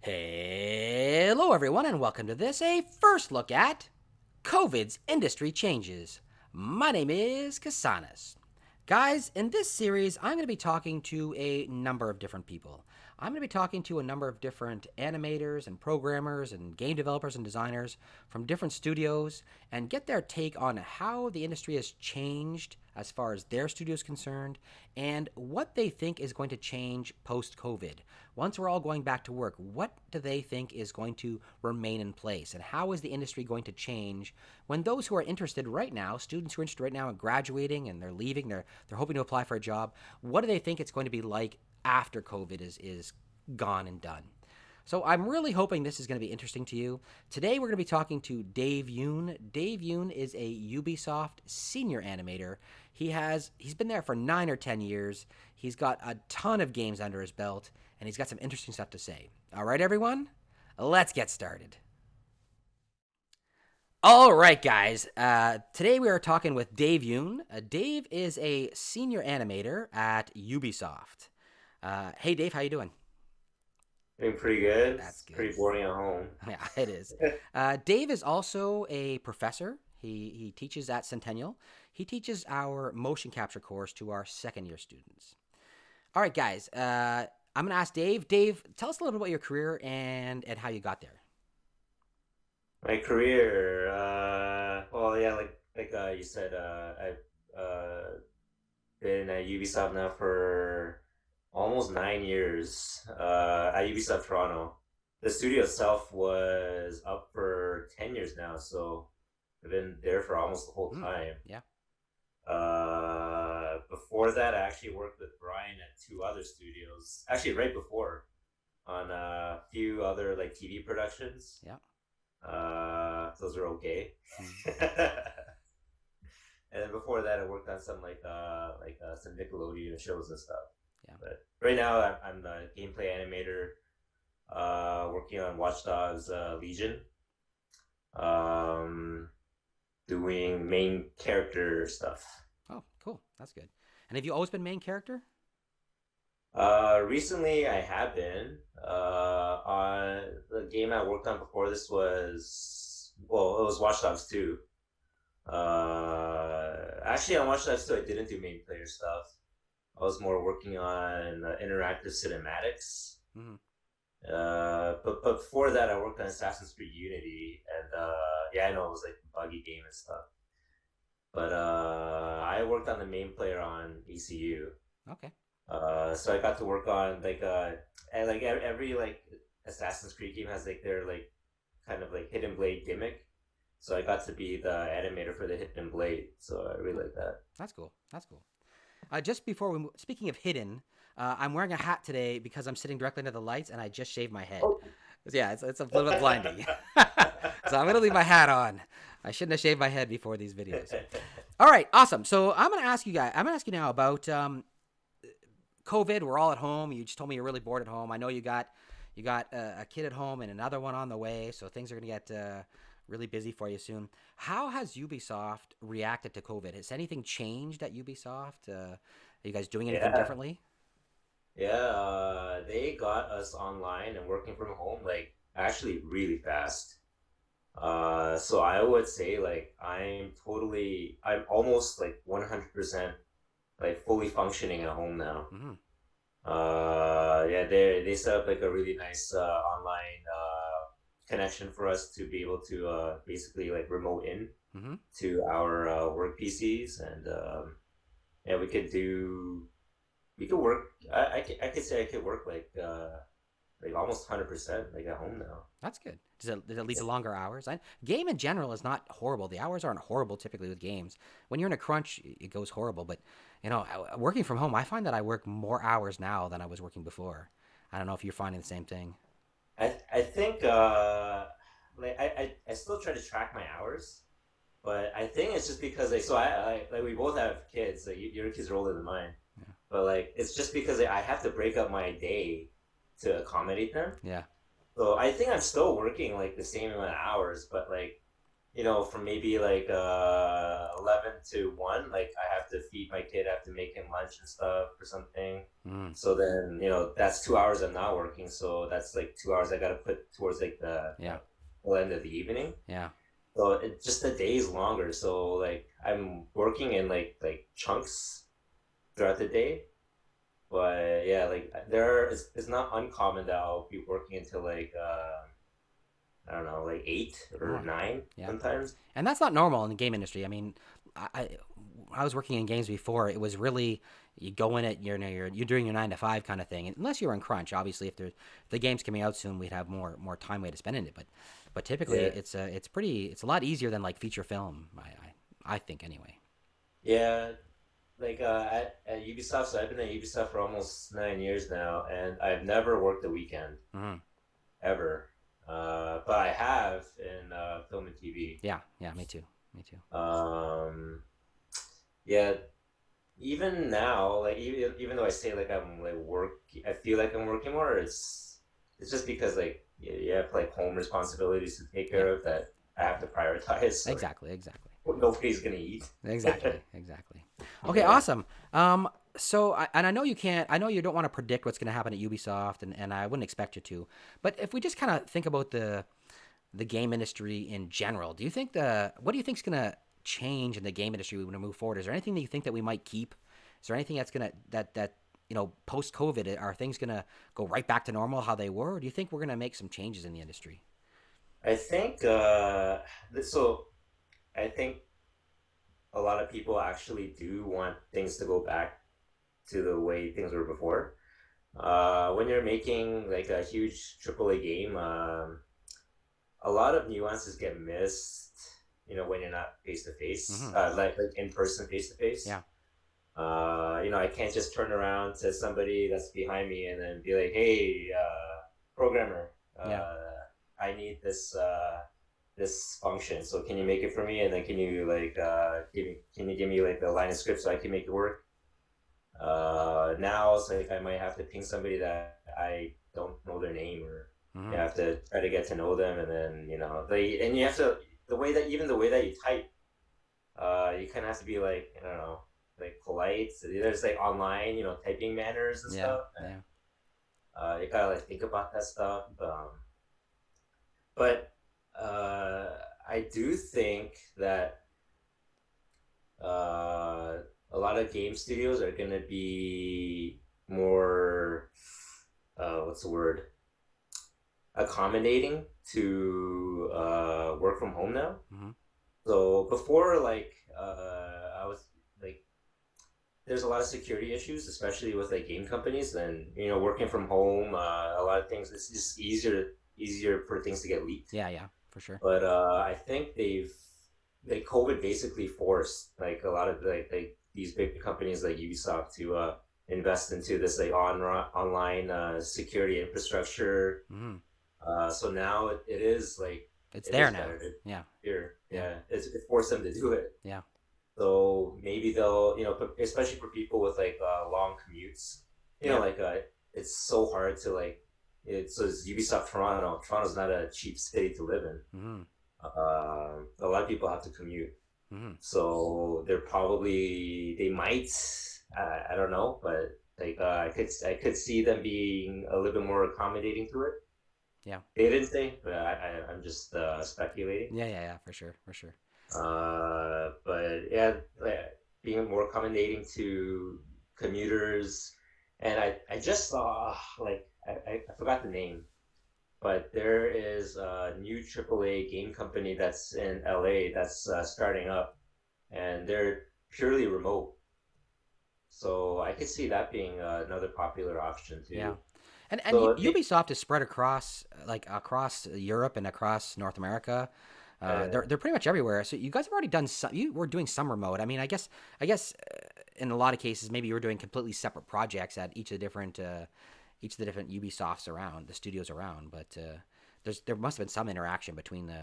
Hello, everyone, and welcome to a first look at COVID's industry changes. My name is Kasanas. Guys, in this series, I'm going to be talking to a number of different people. I'm going to be talking to a number of different animators and programmers and game developers and designers from different studios and get their take on how the industry has changed as far as their studio is concerned and what they think is going to change post COVID. Once we're all going back to work, what do they think is going to remain in place? And how is the industry going to change when those who are interested right now, students who are interested right now in graduating and they're leaving, they're hoping to apply for a job, what do they think it's going to be like after COVID is gone and done? So I'm really hoping this is going to be interesting to you. Today we're going to be talking to Dave Yoon. Dave Yoon is a Ubisoft senior animator. He's been there for 9 or 10 years. He's got a ton of games under his belt, and he's got some interesting stuff to say. All right, everyone, let's get started. All right, guys. Today we are talking with Dave Yoon. Dave is a senior animator at Ubisoft. Hey, Dave, how you doing? Doing pretty good. That's It's good. pretty boring at home. Yeah, it is. Dave is also a professor. He teaches at Centennial. He teaches our motion capture course to our second year students. All right, guys. I'm going to ask Dave. Dave, tell us a little bit about your career and how you got there. My career, well, yeah, like you said, I've been at Ubisoft now for almost 9 years. At Ubisoft Toronto, the studio itself was up for 10 years now, so I've been there for almost the whole Mm, time. yeah. Before that, I actually worked with Brian at two other studios. Actually, right before on a few other like TV productions. Yeah. Those are okay. Mm, And then before that, I worked on some some Nickelodeon shows and stuff. yeah. But right now, I'm the Game Play Animator, working on Watch Dogs Legion, um, doing main character stuff. Oh, cool. That's good. And have you always been main character? Recently I have been. On the game I worked on before this was, well, it was Watch Dogs 2. Actually, on Watch Dogs 2, I didn't do main player stuff. I was more working on interactive cinematics. Mm-hmm. But before that, I worked on Assassin's Creed Unity, and yeah, I know it was like a buggy game and stuff. But I worked on the main player on ECU. Okay. So I got to work on and like every like Assassin's Creed game has like their like kind of like hidden blade gimmick. So I got to be the animator for the hidden blade. So I really like that. That's cool. That's cool. Just before speaking of hidden, I'm wearing a hat today because I'm sitting directly under the lights and I just shaved my head. Oh. Yeah, it's a little bit blinding. So I'm gonna leave my hat on. I shouldn't have shaved my head before these videos. All right, awesome. So I'm gonna ask you guys. I'm gonna ask you now about COVID. We're all at home. You just told me you're really bored at home. I know you got a kid at home and another one on the way, so things are gonna get really busy for you soon. How has Ubisoft reacted to COVID? Has anything changed at Ubisoft? Are you guys doing anything Yeah, differently? yeah. They got us online and working from home like actually really fast. So I would say like I'm almost like 100% like fully functioning at home now. Mm-hmm. Yeah, they set up like a really nice online connection for us to be able to basically like remote in Mm-hmm. to our work PCs, and yeah, we could work. I could say I could work like almost 100% like at home now. That's good. Does it lead to longer hours? Game in general is not horrible. The hours aren't horrible typically with games. When you're in a crunch, it goes horrible. But working from home, I find that I work more hours now than I was working before. I don't know if you're finding the same thing. I think I still try to track my hours, but I think it's just because I like we both have kids. Like your kids are older than mine, Yeah. but like it's just because I have to break up my day to accommodate them. Yeah. So I think I'm still working like the same amount of hours, but like from maybe like 11 to 1, like I have to feed my kid, I have to make him lunch and stuff or something. Mm, So then, that's 2 hours I'm not working. So that's like 2 hours I gotta put towards like yeah, the end of the evening. yeah. So it just the day is longer. So like I'm working in like chunks throughout the day. But yeah, like it's not uncommon that I'll be working until like I don't know, like 8 or 9 Yeah, sometimes. and that's not normal in the game industry. I mean, I I was working in games before. It was really you go in it, you're doing your 9 to 5 kind of thing. Unless you're in crunch, obviously, if the game's coming out soon, we'd have more time way to spend in it. But typically, Yeah. it's a lot easier than like feature film. I think anyway. Yeah, like at Ubisoft, so I've been at Ubisoft for almost 9 years now, and I've never worked a weekend Hmm. ever. But I have in film and TV. Yeah, yeah, me too, me too. Um, yeah, even now, like even though I say like I'm like I feel like I'm working more. It's just because like you have like home responsibilities to take Yeah, care of that I have to prioritize. So exactly, exactly. nobody's gonna eat. Exactly, exactly. Okay, Yeah. awesome. And I know you can't. I know you don't want to predict what's going to happen at Ubisoft, and I wouldn't expect you to. But if we just kind of think about the game industry in general, what do you think's going to change in the game industry when we move forward? Is there anything that you think that we might keep? Is there anything that's gonna that post COVID are things going to go right back to normal how they were? Or do you think we're going to make some changes in the industry? I think so. I think a lot of people actually do want things to go back to the way things were before. When you're making like a huge AAA game, a lot of nuances get missed. When you're not face to face, Mm-hmm. like in person, face to face. Yeah. I can't just turn around to somebody that's behind me and then be like, "Hey, programmer, Yeah. I need this function. So can you make it for me? And then can you like can you give me like the line of script so I can make it work?" Now it's like I might have to ping somebody that I don't know their name, or Mm-hmm. you have to try to get to know them, and then you have to the way that you type, you kind of have to be like, I don't know, like polite. So there's like online, typing manners and Yeah. stuff. Yeah. You gotta like think about that stuff. But uh, I do think that uh, a lot of game studios are gonna be more what's the word, accommodating to work from home now. Mm-hmm. So before, like I was like, there's a lot of security issues, especially with like game companies. And working from home, a lot of things it's just easier for things to get leaked. Yeah. Yeah. For sure. But I think COVID basically forced like a lot of like these big companies like Ubisoft to invest into this like online security infrastructure. Mm-hmm. So now it is like It's it there is now. better Yeah. here. Yeah. Yeah, it forced them to do it. Yeah. So maybe they'll, especially for people with like long commutes, Yeah. like it's so hard to like. It's Ubisoft Toronto. Toronto's not a cheap city to live in. Mm-hmm. A lot of people have to commute, Mm-hmm. so they might. I don't know, but like I could see them being a little bit more accommodating to it. Yeah. They didn't say, but I'm just speculating. Yeah. Yeah. Yeah. For sure. For sure. But yeah, being more accommodating to commuters, and I just saw like I forgot the name, but there is a new AAA game company that's in LA that's starting up, and they're purely remote. So I could see that being another popular option Yeah. too. And So Ubisoft is spread across Europe and across North America. They're pretty much everywhere. So you guys have already done some. You were doing some remote. I mean, I guess in a lot of cases maybe you were doing completely separate projects at each of the different Ubisofts around the studios around. But there must have been some interaction between the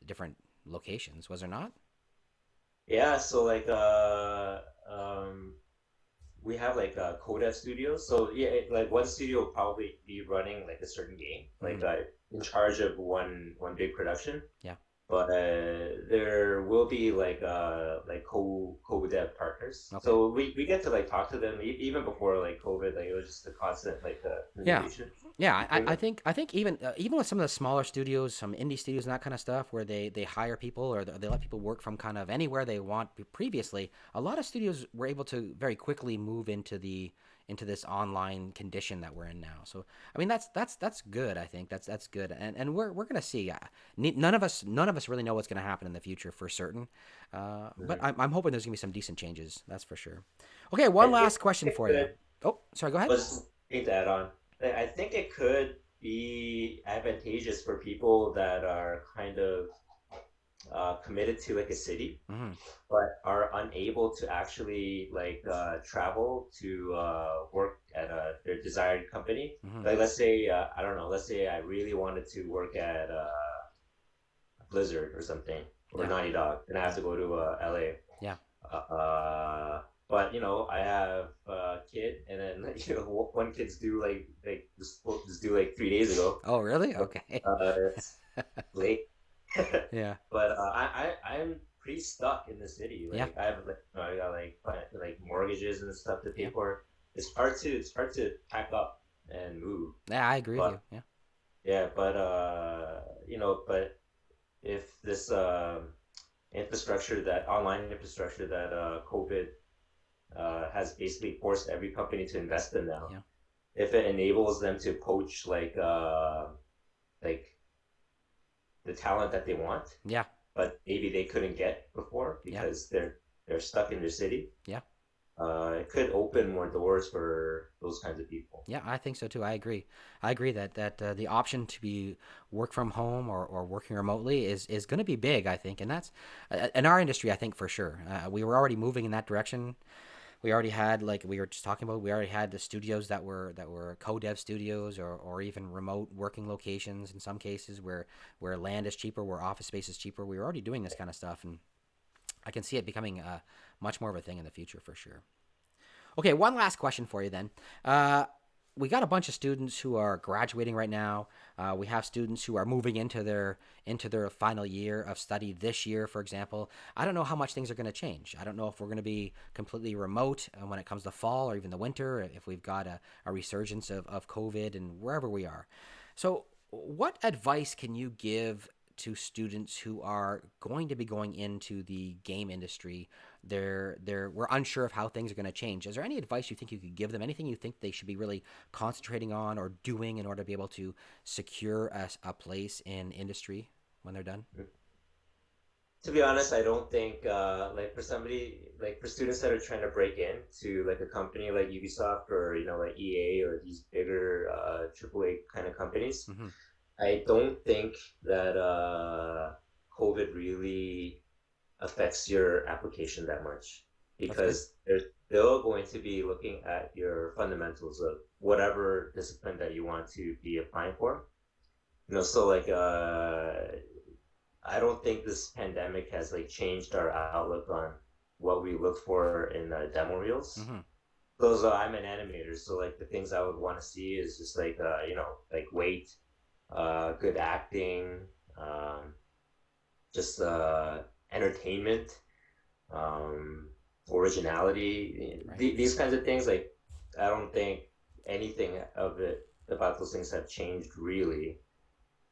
different locations, was there not? yeah, so like we have like codev studios. So yeah, like one studio will probably be running like a certain game, like Mm-hmm. in charge of one big production. Yeah. but there will be like co-dev partners. Okay. So we get to like talk to them even before like COVID. Like it was just a constant like Yeah, communication yeah. between them. I think even with some of the smaller studios, some indie studios and that kind of stuff, where they hire people or they let people work from kind of anywhere they want. Previously, a lot of studios were able to very quickly move into this online condition that we're in now. So I mean that's good. I think that's good, and we're gonna see. None of us really know what's gonna happen in the future for certain, but Mhm. I'm hoping there's gonna be some decent changes. That's for sure. Okay, I one think last question it for you. could. Oh, sorry. Go ahead. Well, just to add on, I think it could be advantageous for people that are kind of committed to like a city, Hmm. but are unable to actually like travel to work at their desired company. Hmm. Like let's say I don't know, let's say I really wanted to work at Blizzard or something or Yeah. Naughty Dog, and I have Yeah. to go to LA. Yeah. But I have a kid, and then one kid's due like just due like 3 days ago. Oh, really? Okay. It's late. Yeah. But I'm pretty stuck in the city. Yeah. Like I have like I got like mortgages and stuff to pay Yeah. for. It's hard to pack up and move. Yeah. I agree with But you. Yeah. yeah, but but if this infrastructure that online infrastructure that COVID has basically forced every company to invest in now, Yeah. if it enables them to poach like the talent that they want, Yeah. but maybe they couldn't get before Yeah. because they're stuck in their city. Yeah. It could open more doors for those kinds of people. Yeah, I think so too. I agree. I agree that the option to be work from home or working remotely is going to be big. I think, and that's in our industry. I think for sure. We were already moving in that direction. We already had, like we were just talking about, we already had the studios that were co-dev studios or even remote working locations in some cases where land is cheaper, where office space is cheaper. We were already doing this kind of stuff, and I can see it becoming much more of a thing in the future for sure. Okay, one last question for you then. We got a bunch of students who are graduating right now. We have students who are moving into their final year of study this year, for example. I don't know how much things are going to change. I don't know if we're going to be completely remote when it comes to fall or even the winter, if we've got a resurgence of COVID and wherever we are. So, what advice can you give to students who are going to be going into the game industry? We're unsure of how things are going to change. Is there any advice you think you could give them? Anything you think they should be really concentrating on or doing in order to be able to secure a place in industry when they're done? To be honest, I don't think like for somebody like for students that are trying to break into like a company like Ubisoft or like EA or these bigger AAA kind of companies, Mm-hmm. I don't think that COVID really affects your application that much That's good. because they're still going to be looking at your fundamentals of whatever discipline that you want to be applying for. So like I don't think this pandemic has like changed our outlook on what we look for in demo reels. Mm-hmm. Those I'm an animator, so like the things I would want to see is just like like weight, good acting, um, just entertainment, um, originality. Right. These kinds of things, like I don't think anything of it about those things have changed really.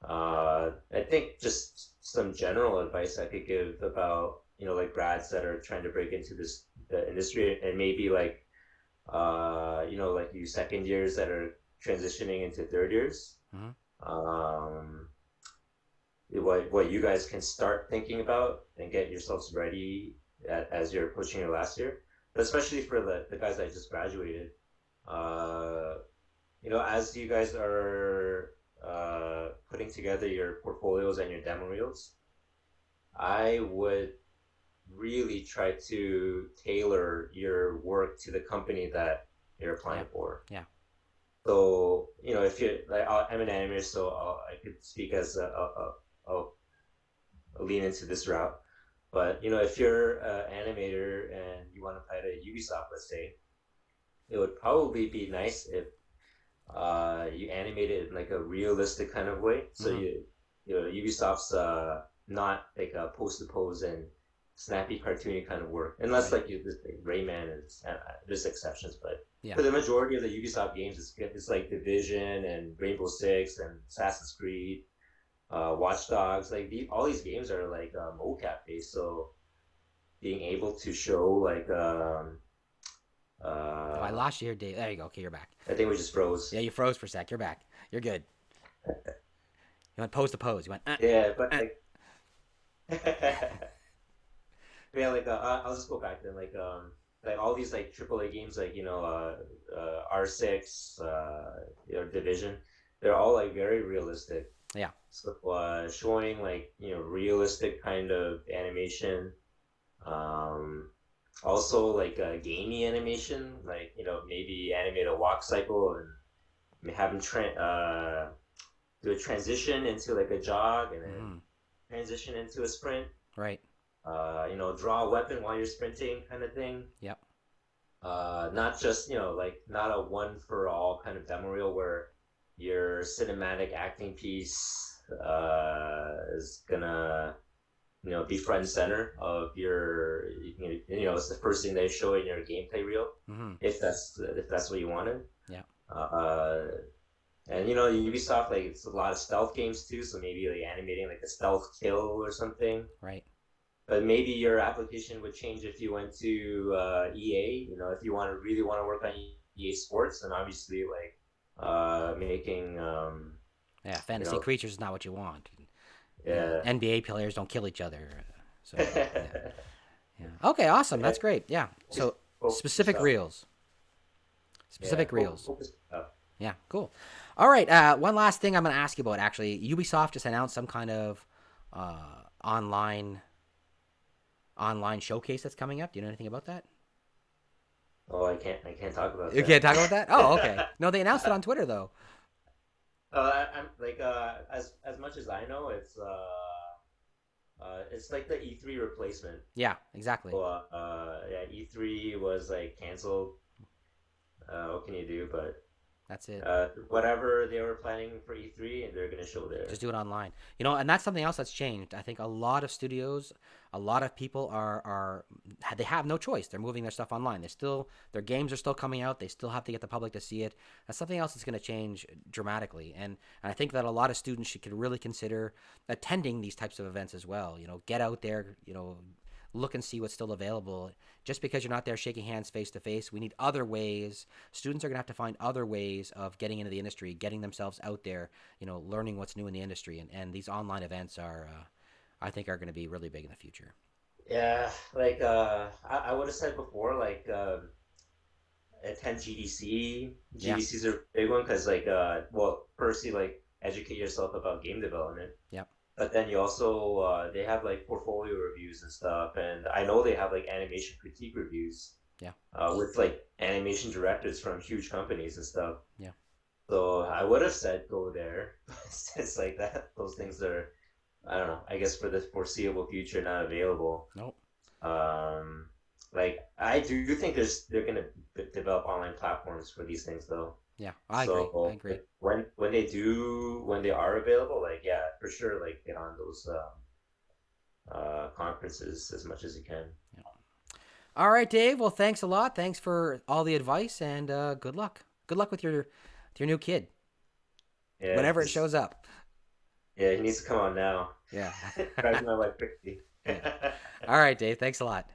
I think just some general advice I could give about like grads that are trying to break into this the industry and maybe like like you second years that are transitioning into third years. Mm-hmm. Um, what you guys can start thinking about and get yourselves ready as you're approaching your last year, but especially for the guys that just graduated. Uh, as you guys are putting together your portfolios and your demo reels, I would really try to tailor your work to the company that you're Yeah. applying for. Yeah. So, if you're like, I'm an animator, so I could speak as I'll lean into this route. But, if you're an animator and you want to apply to Ubisoft, let's say, it would probably be nice if you animate it in like a realistic kind of way. So Mm-hmm. Ubisoft's not like a pose to pose and snappy cartoony kind of work, unless Right. like you just like Rayman and there's exceptions, but Yeah. for the majority of the Ubisoft games, it's like Division and Rainbow Six and Assassin's Creed, Watch Dogs. Like all these games are like mocap based, so being able to show like Oh, I uh, lost you here, Dave. There you go. Okay, you're back. I think we just Yeah, froze. you froze for a sec. You're back. You're good. You went pose to pose. You went. Yeah, but Uh. like yeah, like I'll just go back then. Like all these like AAA games, like R6, Division, they're all like very realistic. Yeah. So showing like realistic kind of animation, um, also like gamey animation, like maybe animate a walk cycle and have them do a transition into like a jog and then Mm-hmm. transition into a sprint. Right. Draw a weapon while you're sprinting, kind of thing. Yep. Not just like not a one for all kind of demo reel where your cinematic acting piece is gonna be front and center of your it's the first thing they show in your gameplay reel Mm-hmm. if that's what you wanted. Yeah. Uh, and Ubisoft, like it's a lot of stealth games too, so maybe like animating like a stealth kill or something. Right. But maybe your application would change if you went to EA. If you really want to work on EA Sports, then obviously like making Yeah. you Fantasy know creatures is not what you want. Yeah. yeah. NBA players don't kill each other. So yeah. Yeah. Okay. Awesome. That's great. Yeah. So Focus specific stuff. reels. Yeah, Specific reels. focus stuff. Yeah. Cool. All right. One last thing I'm going to ask you about. Actually, Ubisoft just announced some kind of online showcase that's coming up. Do you know anything about that? Oh, I can't talk about You that. can't talk about that. Oh, okay. No, they announced it on Twitter though. I'm like as much as I know, it's like the E3 replacement. Yeah. Exactly. So, yeah, E3 was like canceled. What can you do? But That's it. whatever they were planning for E3, and they're gonna show there. Just do it online. And that's something else that's changed. I think a lot of studios, a lot of people they have no choice. They're moving their stuff online. Their games are still coming out. They still have to get the public to see it. That's something else that's going to change dramatically. And I think that a lot of students could really consider attending these types of events as well. Get out there, look and see what's still available. Just because you're not there shaking hands face to face, we need other ways. Students are going to have to find other ways of getting into the industry, getting themselves out there, learning what's new in the industry. And these online events I think, are going to be really big in the future. Yeah, like I would have said before, like attend GDC. Yeah. GDC's a big one because like well, firstly like educate yourself about game development. Yep. But then you also they have like portfolio reviews and stuff, and I know they have like animation critique reviews. Yeah. With like animation directors from huge companies and stuff. Yeah. So I would have said go there. It's like that. Those things are, I don't know. I guess for the foreseeable future, not available. Nope. Um, like I do think they're gonna develop online platforms for these things though. Yeah. I agree. I So agree. when they are available, like yeah, for sure, like get on those conferences as much as you can. Yeah. All right, Dave. Well, thanks a lot. Thanks for all the advice and good luck. Good luck with your new kid Yeah, whenever it shows up. yeah, he needs to come on now. Yeah. Drives my wife crazy. Yeah. All right, Dave. Thanks a lot.